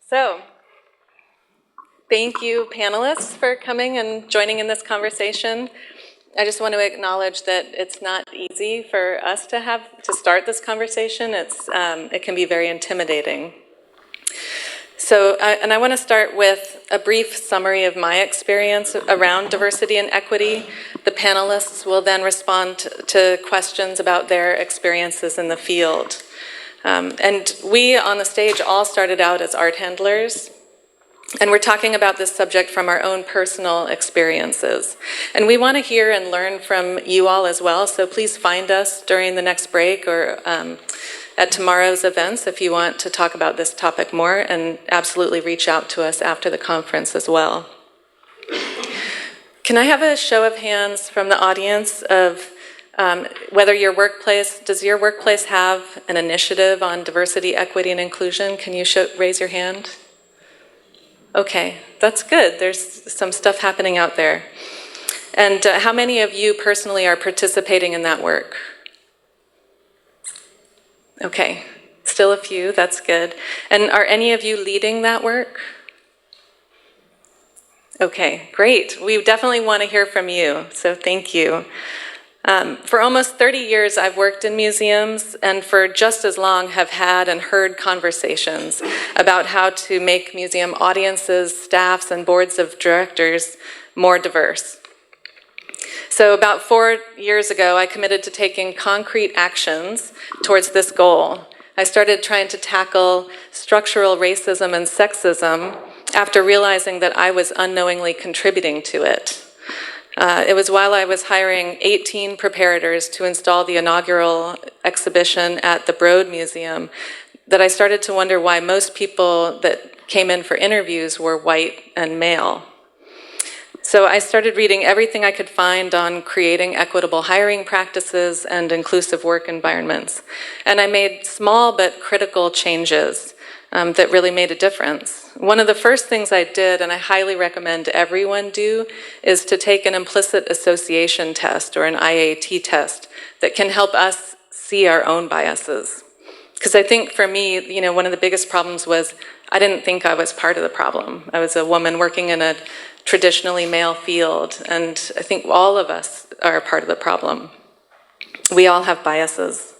So, thank you, panelists, for coming and joining in this conversation. I just want to acknowledge that it's not easy for us to start this conversation. It can be very intimidating. So, and I want to start with a brief summary of my experience around diversity and equity. The panelists will then respond to questions about their experiences in the field. And we on the stage all started out as art handlers. And we're talking about this subject from our own personal experiences. And we want to hear and learn from you all as well, so please find us during the next break or at tomorrow's events if you want to talk about this topic more, and absolutely reach out to us after the conference as well. Can I have a show of hands from the audience of whether does your workplace have an initiative on diversity, equity, and inclusion? Can you raise your hand? Okay, that's good. There's some stuff happening out there. And how many of you personally are participating in that work? Okay, still a few, that's good. And are any of you leading that work? Okay, great. We definitely want to hear from you, so thank you. For almost 30 years, I've worked in museums, and for just as long have had and heard conversations about how to make museum audiences, staffs, and boards of directors more diverse. So about 4 years ago, I committed to taking concrete actions towards this goal. I started trying to tackle structural racism and sexism after realizing that I was unknowingly contributing to it. It was while I was hiring 18 preparators to install the inaugural exhibition at the Broad Museum that I started to wonder why most people that came in for interviews were white and male. So I started reading everything I could find on creating equitable hiring practices and inclusive work environments. And I made small but critical changes that really made a difference. One of the first things I did, and I highly recommend everyone do, is to take an implicit association test or an IAT test that can help us see our own biases. Because I think for me, one of the biggest problems was I didn't think I was part of the problem. I was a woman working in a traditionally male field, and I think all of us are a part of the problem. We all have biases.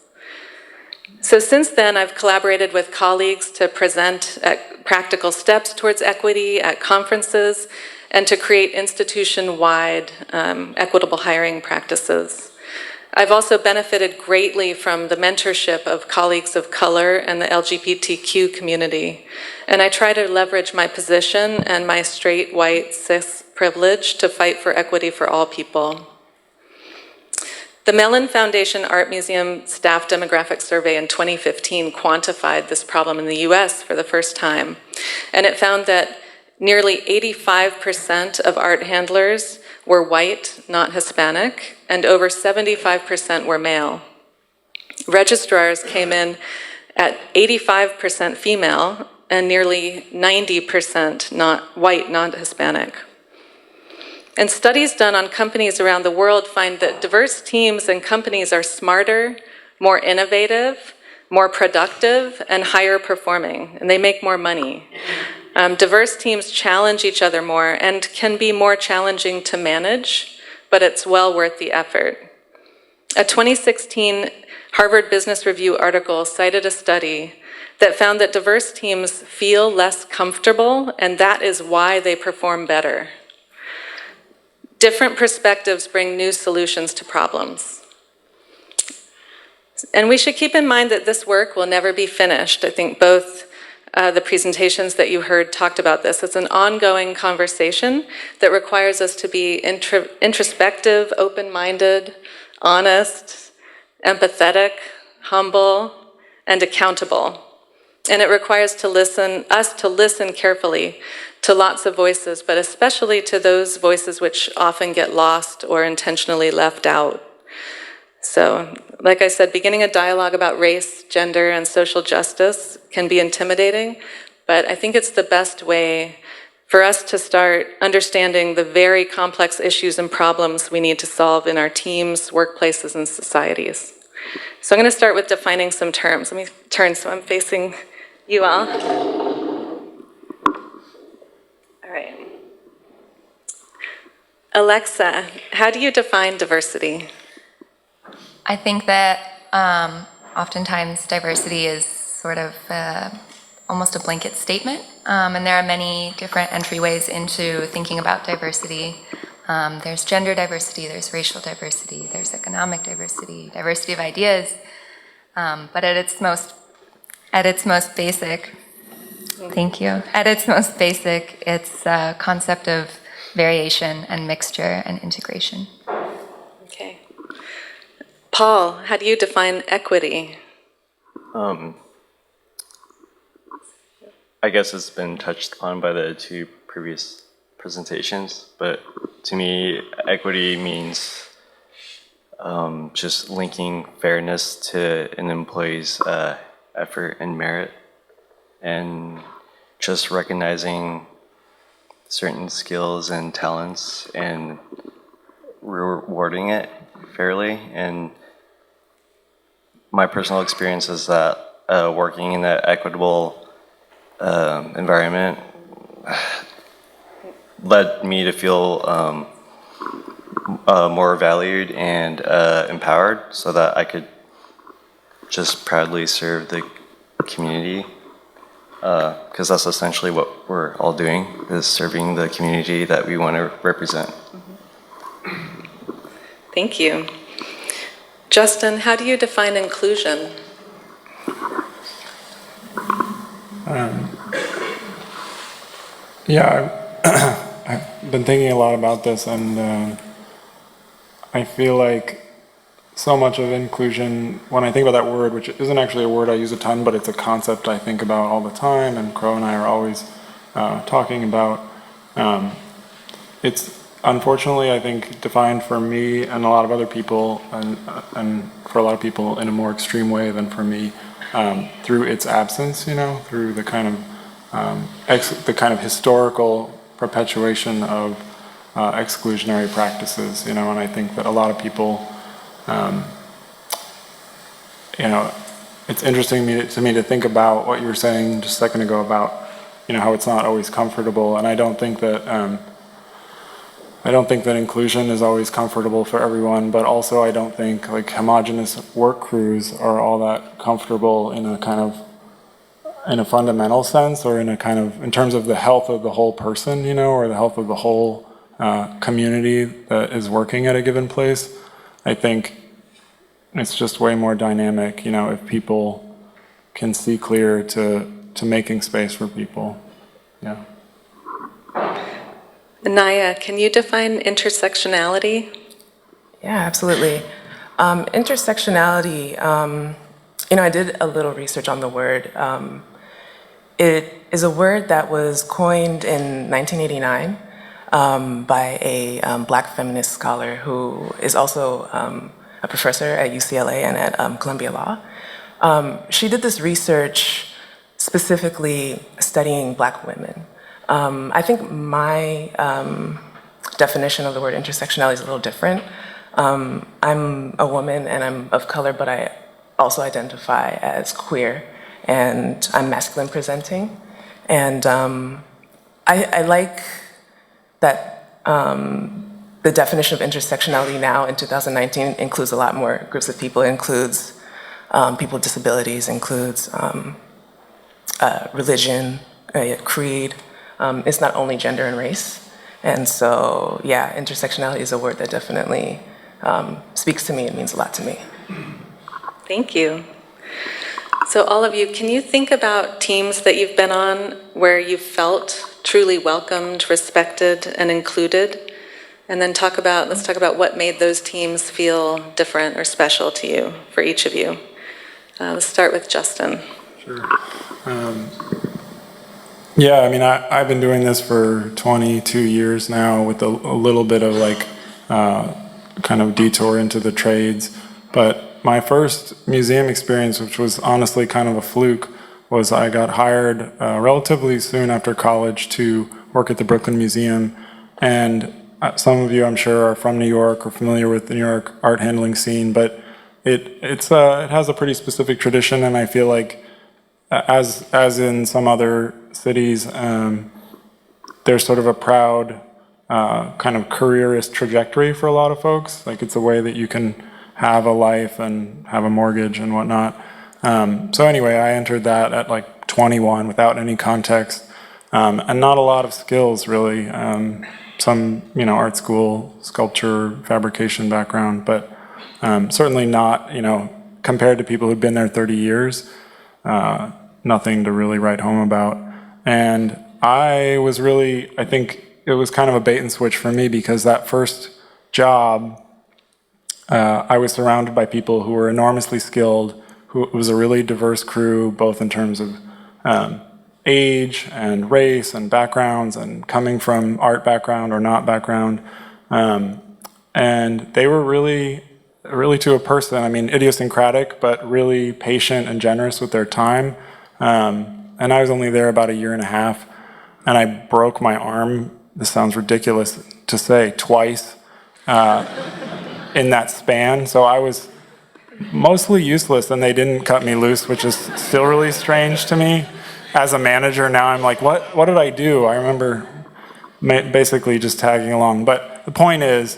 So since then, I've collaborated with colleagues to present practical steps towards equity at conferences and to create institution-wide equitable hiring practices. I've also benefited greatly from the mentorship of colleagues of color and the LGBTQ community, and I try to leverage my position and my straight, white, cis privilege to fight for equity for all people. The Mellon Foundation Art Museum Staff Demographic Survey in 2015 quantified this problem in the US for the first time, and it found that nearly 85% of art handlers were white, not Hispanic, and over 75% were male. Registrars came in at 85% female and nearly 90% not white, not Hispanic. And studies done on companies around the world find that diverse teams and companies are smarter, more innovative, more productive, and higher performing, and they make more money. Diverse teams challenge each other more and can be more challenging to manage, but it's well worth the effort. A 2016 Harvard Business Review article cited a study that found that diverse teams feel less comfortable, and that is why they perform better. Different perspectives bring new solutions to problems. And we should keep in mind that this work will never be finished. I think both the presentations that you heard talked about this. It's an ongoing conversation that requires us to be introspective, open-minded, honest, empathetic, humble, and accountable. And it requires us to listen carefully to lots of voices, but especially to those voices which often get lost or intentionally left out. So, like I said, beginning a dialogue about race, gender, and social justice can be intimidating, but I think it's the best way for us to start understanding the very complex issues and problems we need to solve in our teams, workplaces, and societies. So I'm going to start with defining some terms. Let me turn so I'm facing you all. Alexa, how do you define diversity? I think that oftentimes diversity is sort of almost a blanket statement, and there are many different entryways into thinking about diversity. There's gender diversity, there's racial diversity, there's economic diversity, diversity of ideas, but at its most basic, thank you, at its most basic, it's a concept of variation and mixture and integration. Okay. Paul, how do you define equity? I guess it's been touched upon by the two previous presentations, but to me, equity means just linking fairness to an employee's effort and merit, and just recognizing certain skills and talents and rewarding it fairly. And my personal experience is that working in an equitable environment led me to feel more valued and empowered, so that I could just proudly serve the community, because that's essentially what we're all doing, is serving the community that we want to represent. Thank you. Justin, how do you define inclusion? I've been thinking a lot about this, and I feel like so much of inclusion, when I think about that word, which isn't actually a word I use a ton, but it's a concept I think about all the time, and Crow and I are always talking about. It's unfortunately, I think, defined for me and a lot of other people, and for a lot of people in a more extreme way than for me, through its absence, through the kind of historical perpetuation of exclusionary practices, and I think that a lot of people, it's interesting to me to think about what you were saying just a second ago about, how it's not always comfortable, and I don't think that inclusion is always comfortable for everyone, but also I don't think like homogenous work crews are all that comfortable in a fundamental sense, or in terms of the health of the whole person, or the health of the whole community that is working at a given place. I think it's just way more dynamic, if people can see clear to making space for people. Yeah. Naya, can you define intersectionality? Yeah, absolutely. Intersectionality, I did a little research on the word. It is a word that was coined in 1989 by a Black feminist scholar who is also a professor at UCLA and at Columbia Law. She did this research specifically studying Black women. I think my definition of the word intersectionality is a little different. I'm a woman and I'm of color, but I also identify as queer, and I'm masculine presenting. And I like that the definition of intersectionality now in 2019 includes a lot more groups of people. It includes people with disabilities, includes religion, creed. It's not only gender and race. And so, yeah, intersectionality is a word that definitely speaks to me. It means a lot to me. Thank you. So all of you, can you think about teams that you've been on where you felt truly welcomed, respected, and included? And then let's talk about what made those teams feel different or special to you, for each of you. Let's start with Justin. Sure. Yeah, I mean, I've been doing this for 22 years now, with a little bit of kind of detour into the trades. But my first museum experience, which was honestly kind of a fluke, was I got hired relatively soon after college to work at the Brooklyn Museum. And some of you, I'm sure, are from New York or familiar with the New York art handling scene, but it has a pretty specific tradition, and I feel like as in some other cities, there's sort of a proud kind of careerist trajectory for a lot of folks. Like it's a way that you can have a life and have a mortgage and whatnot. So anyway, I entered that at like 21 without any context, and not a lot of skills really. Some, art school, sculpture, fabrication background, but certainly not, compared to people who've been there 30 years, nothing to really write home about. And I think it was kind of a bait and switch for me because that first job, I was surrounded by people who were enormously skilled, it was a really diverse crew, both in terms of age and race and backgrounds and coming from art background or not background. And they were really to a person, idiosyncratic, but really patient and generous with their time. And I was only there about a year and a half, and I broke my arm, this sounds ridiculous to say, twice in that span. So I was mostly useless, and they didn't cut me loose, which is still really strange to me. As a manager now, I'm like, what did I do? I remember basically just tagging along. But the point is,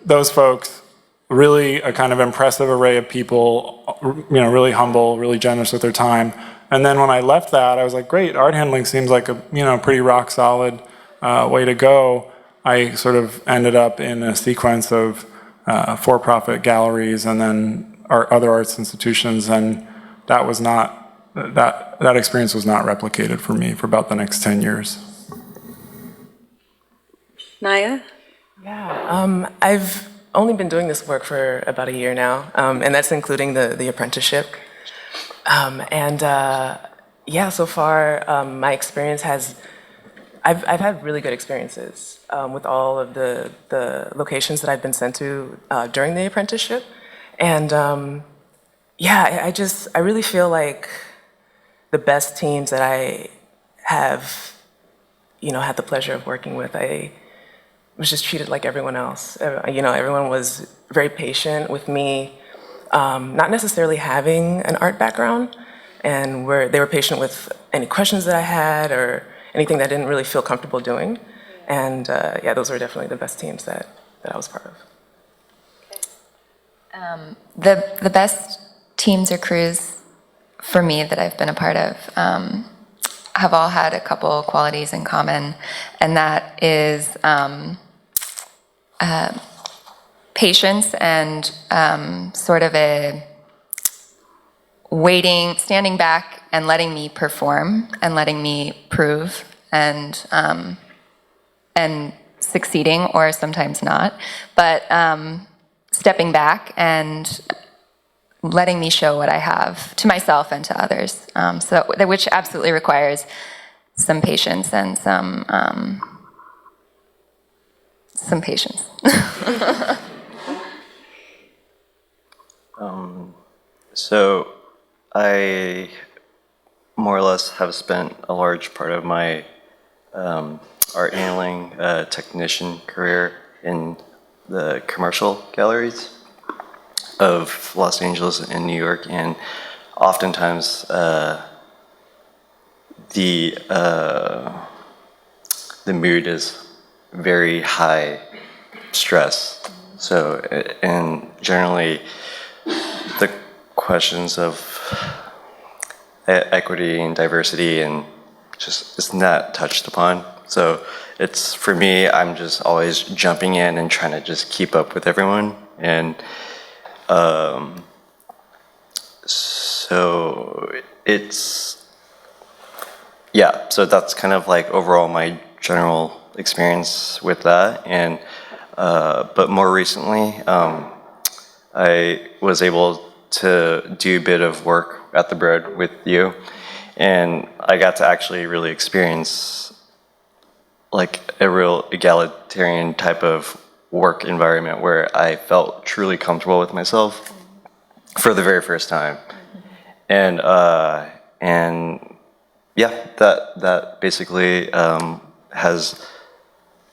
those folks, really a kind of impressive array of people, really humble, really generous with their time. And then when I left that, I was like, great, art handling seems like a pretty rock solid way to go. I sort of ended up in a sequence of for-profit galleries and then other arts institutions, and that was not that experience was not replicated for me for about the next 10 years. Naya? Yeah, I've only been doing this work for about a year now, and that's including the apprenticeship. So far, my experience I've had really good experiences with all of the locations that I've been sent to during the apprenticeship. And I really feel like the best teams that I have, had the pleasure of working with, I was just treated like everyone else. Everyone was very patient with me, not necessarily having an art background, and they were patient with any questions that I had or anything that I didn't really feel comfortable doing. And those were definitely the best teams that I was part of. The best teams or crews for me that I've been a part of have all had a couple qualities in common, and that is patience and sort of a standing back and letting me perform and letting me prove and succeeding or sometimes not, but stepping back and letting me show what I have to myself and to others. Which absolutely requires some patience and some patience. So I more or less have spent a large part of my art handling technician career in the commercial galleries of Los Angeles and New York, and oftentimes the mood is very high stress. So, and generally the questions of equity and diversity and just it's not touched upon. So it's, for me, I'm just always jumping in and trying to just keep up with everyone. And so so that's kind of like overall my general experience with that. And but more recently, I was able to do a bit of work at the Broad with you, and I got to actually really experience like a real egalitarian type of work environment where I felt truly comfortable with myself for the very first time. And that basically has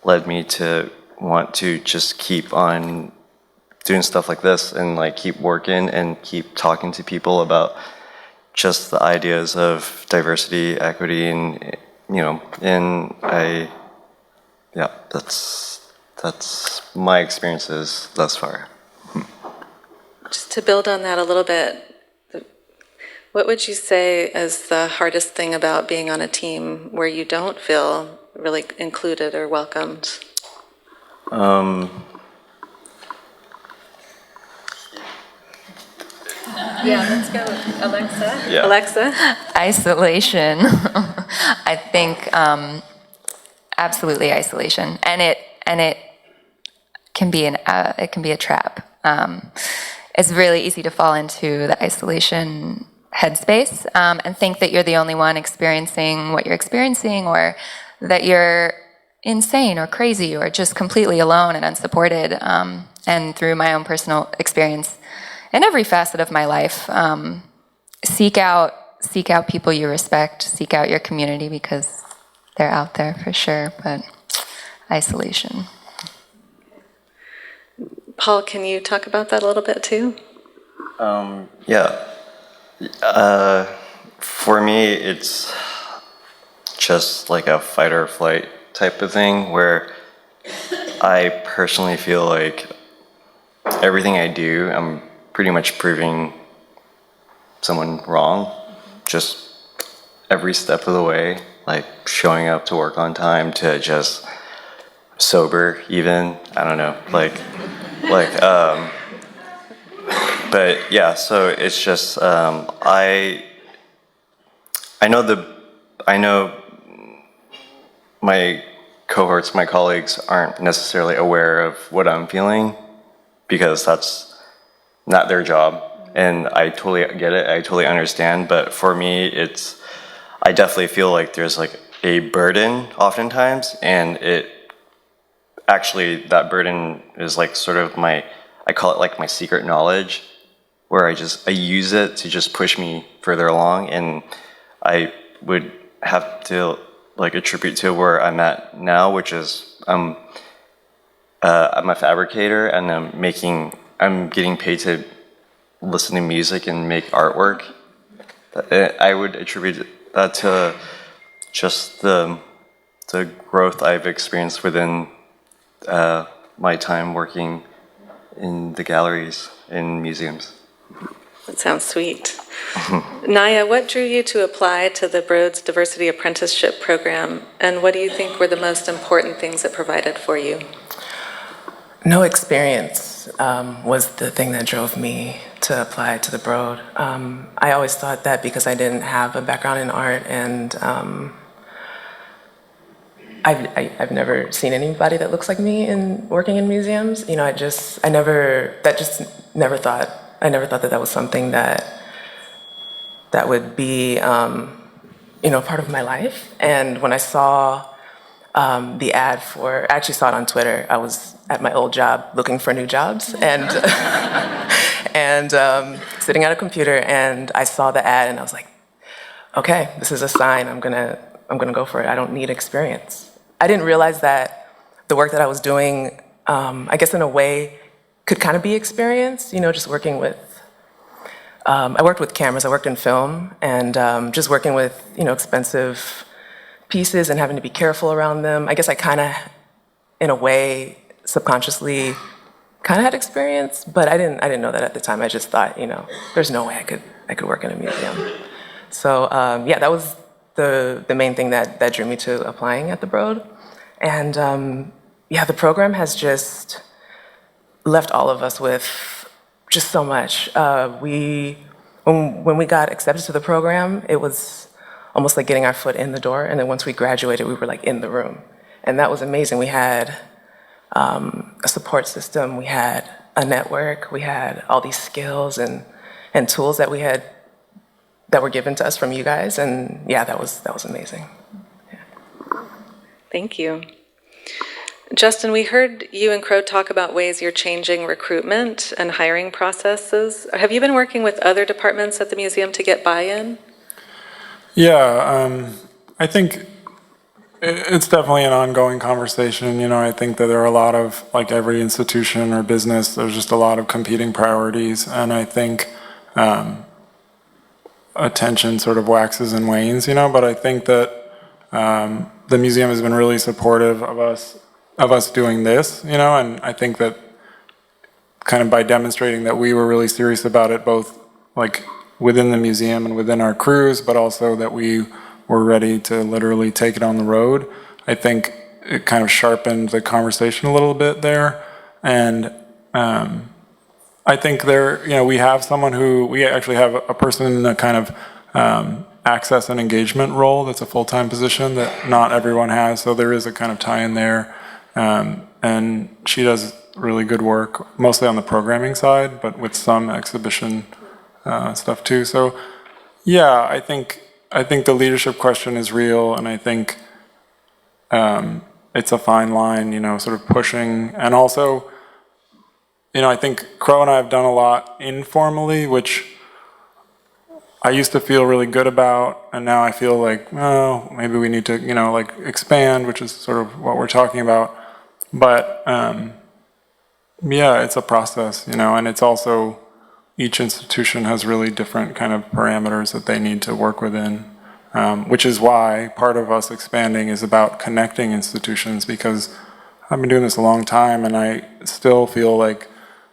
led me to want to just keep on doing stuff like this and like keep working and keep talking to people about just the ideas of diversity, equity, and yeah, that's my experiences thus far. Just to build on that a little bit, what would you say is the hardest thing about being on a team where you don't feel really included or welcomed? Yeah, let's go, Alexa. Yeah. Alexa? Isolation. I think absolutely isolation, and it can be it can be a trap. It's really easy to fall into the isolation headspace and think that you're the only one experiencing what you're experiencing, or that you're insane or crazy or just completely alone and unsupported. And through my own personal experience, in every facet of my life, seek out people you respect, seek out your community, because they're out there for sure. But isolation. Paul, can you talk about that a little bit too? Yeah. For me, it's just like a fight or flight type of thing where I personally feel like everything I do, I'm pretty much proving someone wrong. Just every step of the way, like showing up to work on time, to just sober even, I don't know, but yeah, so it's just I know my cohorts, my colleagues aren't necessarily aware of what I'm feeling because that's not their job, and I totally get it, I totally understand, but for me I definitely feel like there's like a burden oftentimes, and that burden is like sort of I call it like my secret knowledge, where I use it to just push me further along, and I would have to like attribute to where I'm at now, which is I'm a fabricator, and I'm getting paid to listen to music and make artwork. I would attribute that to just the growth I've experienced within my time working in the galleries in museums. That sounds sweet. Naya, what drew you to apply to the Broad's Diversity Apprenticeship Program, and what do you think were the most important things it provided for you? No experience was the thing that drove me to apply to the Broad. I always thought that because I didn't have a background in art, and I've never seen anybody that looks like me in working in museums. You know, I never thought that was something that would be, part of my life. And when I saw the ad I actually saw it on Twitter. I was at my old job looking for new jobs, and sitting at a computer, and I saw the ad, and I was like, okay, this is a sign. I'm gonna go for it. I don't need experience. I didn't realize that the work that I was doing, I guess in a way, could kind of be experience. You know, just working with. I worked with cameras. I worked in film, and just working with expensive pieces and having to be careful around them. I guess I kind of, in a way, subconsciously, kind of had experience, but I didn't know that at the time. I just thought, there's no way I could work in a museum. So yeah, that was the main thing that drew me to applying at the Broad. And yeah, the program has just left all of us with just so much. When we got accepted to the program, it was almost like getting our foot in the door. And then once we graduated, we were like in the room. And that was amazing. We had a support system, we had a network, we had all these skills and tools that were given to us from you guys. And yeah, that was amazing. Yeah. Thank you. Justin, we heard you and Crow talk about ways you're changing recruitment and hiring processes. Have you been working with other departments at the museum to get buy-in? Yeah, I think it's definitely an ongoing conversation. I think that there are a lot of, like every institution or business, there's just a lot of competing priorities. And I think attention sort of waxes and wanes, but I think that the museum has been really supportive of us of us doing this, you know, and I think that kind of by demonstrating that we were really serious about it, both like within the museum and within our crews, but also that we were ready to literally take it on the road. I think it kind of sharpened the conversation a little bit there. And I think there, you know, we have someone who, we actually have a person in a kind of access and engagement role that's a full-time position that not everyone has, so there is a kind of tie-in there. And she does really good work, mostly on the programming side, but with some exhibition stuff too. So yeah, I think the leadership question is real, and I think it's a fine line, you know, sort of pushing, and also, you know, I think Crow and I have done a lot informally, which I used to feel really good about, and now I feel like, oh, maybe we need to, you know, like expand, which is sort of what we're talking about. But yeah, it's a process, you know, and it's also, each institution has really different kind of parameters that they need to work within, which is why part of us expanding is about connecting institutions, because I've been doing this a long time and I still feel like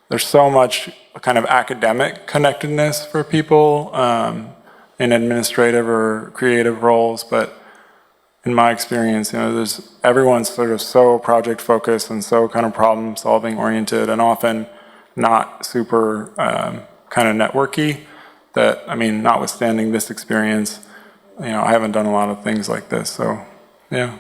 there's so much kind of academic connectedness for people in administrative or creative roles, but in my experience, you know, everyone's sort of so project focused and so kind of problem solving oriented, and often not super kind of networky. That, I mean, notwithstanding this experience, you know, I haven't done a lot of things like this, so yeah.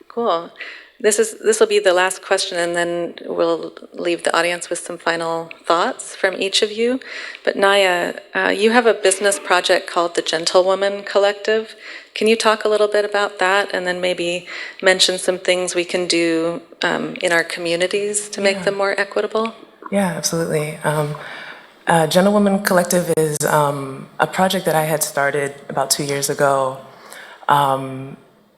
Cool. This will be the last question, and then we'll leave the audience with some final thoughts from each of you. But Naya, you have a business project called the Gentlewoman Collective. Can you talk a little bit about that, and then maybe mention some things we can do in our communities to make them more equitable? Yeah, absolutely. Gentlewoman Collective is a project that I had started about 2 years ago.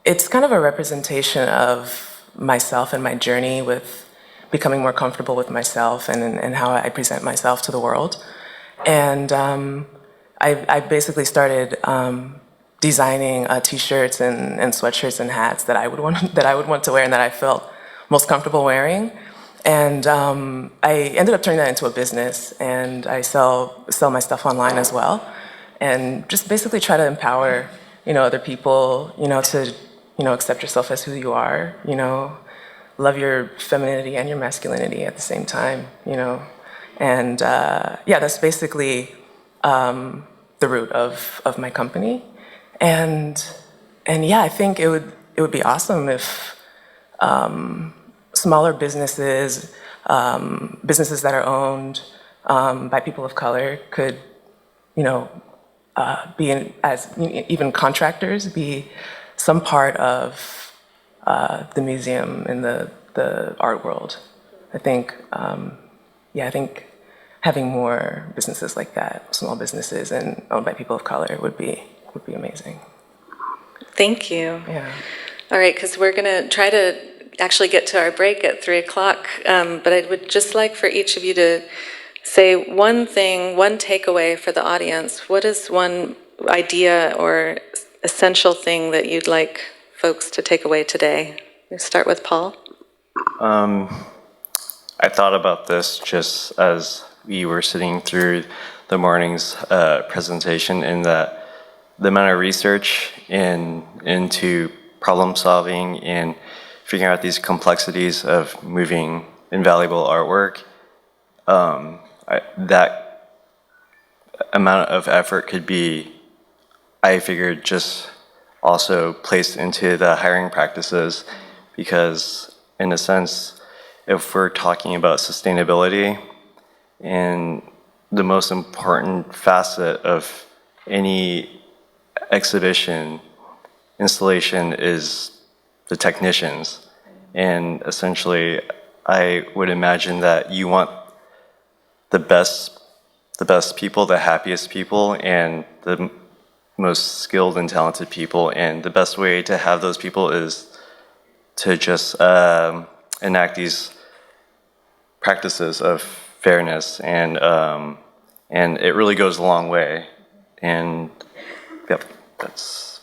It's kind of a representation of myself and my journey with becoming more comfortable with myself and how I present myself to the world. And I basically started designing T-shirts and sweatshirts and hats that I would want to wear and that I felt most comfortable wearing. And I ended up turning that into a business, and I sell my stuff online as well, and just basically try to empower, you know, other people, you know, to, you know, accept yourself as who you are, you know, love your femininity and your masculinity at the same time, you know, and yeah, that's basically the root of my company, and yeah, I think it would be awesome if smaller businesses, businesses that are owned by people of color could, you know, be as even contractors, be some part of the museum in the art world. I think, yeah, I think having more businesses like that, small businesses and owned by people of color, would be amazing. Thank you. Yeah. All right, because we're going to try to actually get to our break at 3 o'clock, but I would just like for each of you to say one thing, one takeaway for the audience. What is one idea or essential thing that you'd like folks to take away today? We'll start with Paul. I thought about this just as we were sitting through the morning's presentation, in that the amount of research into problem solving and figuring out these complexities of moving invaluable artwork, that amount of effort could be, I figured, just also placed into the hiring practices, because in a sense, if we're talking about sustainability, and the most important facet of any exhibition installation is the technicians. And essentially, I would imagine that you want the best people, the happiest people, and the most skilled and talented people. And the best way to have those people is to just enact these practices of fairness, and it really goes a long way. And yep, that's.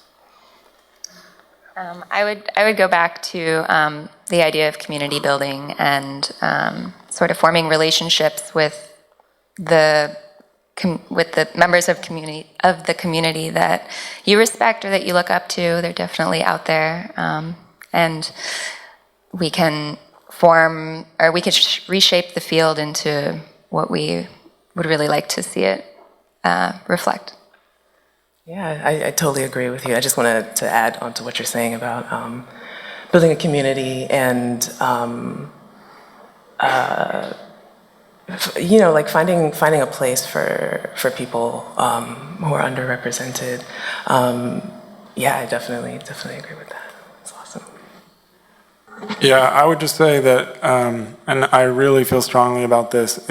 I would go back to the idea of community building and sort of forming relationships with the members of the community that you respect or that you look up to. They're definitely out there, and we can we could reshape the field into what we would really like to see it reflect. Yeah, I totally agree with you. I just wanted to add on to what you're saying about building a community and like finding a place for people who are underrepresented. Yeah, I definitely agree with that. That's awesome. Yeah, I would just say that, and I really feel strongly about this.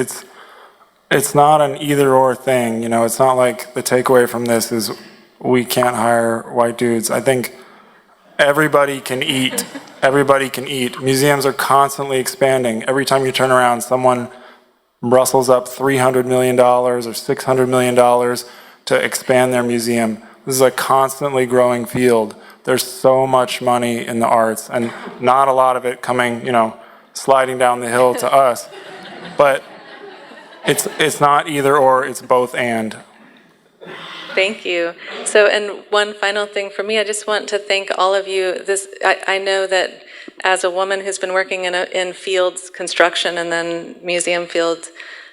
It's not an either or thing. It's not like the takeaway from this is we can't hire white dudes. I think everybody can eat. Everybody can eat. Museums are constantly expanding. Every time you turn around, someone rustles up $300 million or $600 million to expand their museum. This is a constantly growing field. There's so much money in the arts, and not a lot of it coming, sliding down the hill to us. But it's not either or, it's both and. Thank you. So, and one final thing for me, I just want to thank all of you. I know that as a woman who's been working in fields, construction, and then museum fields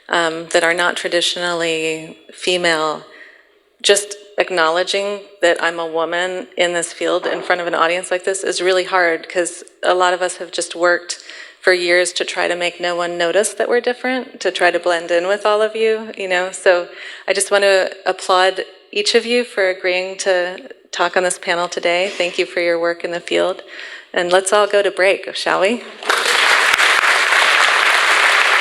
that are not traditionally female, just acknowledging that I'm a woman in this field in front of an audience like this is really hard, because a lot of us have just worked for years to try to make no one notice that we're different, to try to blend in with all of you, So I just want to applaud each of you for agreeing to talk on this panel today. Thank you for your work in the field. And let's all go to break, shall we?